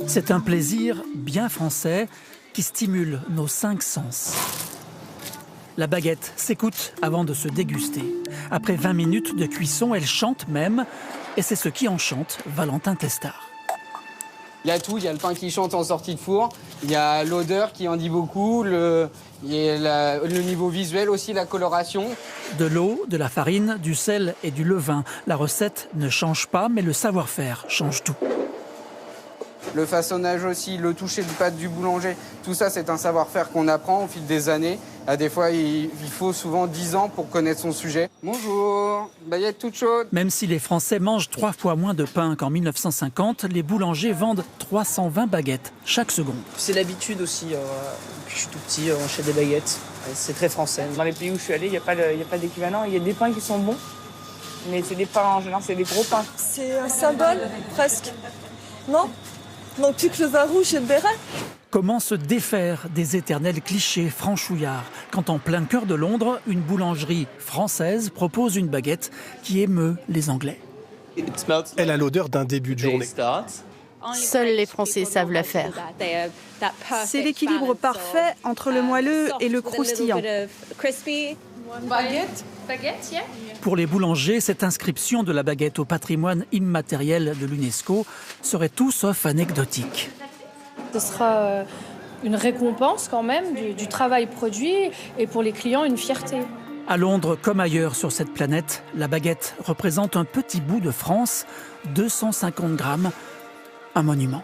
C'est un plaisir bien français qui stimule nos 5 sens. La baguette s'écoute avant de se déguster. Après 20 minutes de cuisson, elle chante même. Et c'est ce qui enchante Valentin Testard. Il y a tout, il y a le pain qui chante en sortie de four, il y a l'odeur qui en dit beaucoup, le niveau visuel aussi, la coloration. De l'eau, de la farine, du sel et du levain. La recette ne change pas, mais le savoir-faire change tout. Le façonnage aussi, le toucher de pâte du boulanger, tout ça c'est un savoir-faire qu'on apprend au fil des années. Des fois il faut souvent 10 ans pour connaître son sujet. Bonjour, baguette toute chaude. Même si les Français mangent 3 fois moins de pain qu'en 1950, les boulangers vendent 320 baguettes chaque seconde. C'est l'habitude aussi, depuis que je suis tout petit, on achète des baguettes. C'est très français. Dans les pays où je suis allé, il n'y a pas d'équivalent. Il y a des pains qui sont bons, mais c'est des pains en général, c'est des gros pains. C'est un symbole, presque. Non ? Donc plus que le vin rouge et le béret. Comment se défaire des éternels clichés franchouillards quand en plein cœur de Londres, une boulangerie française propose une baguette qui émeut les Anglais. Elle a l'odeur d'un début de journée. Seuls les Français savent la faire. C'est l'équilibre parfait entre le moelleux et le croustillant. Pour les boulangers, cette inscription de la baguette au patrimoine immatériel de l'UNESCO serait tout sauf anecdotique. Ce sera une récompense quand même du travail produit et pour les clients une fierté. À Londres comme ailleurs sur cette planète, la baguette représente un petit bout de France, 250 grammes, un monument.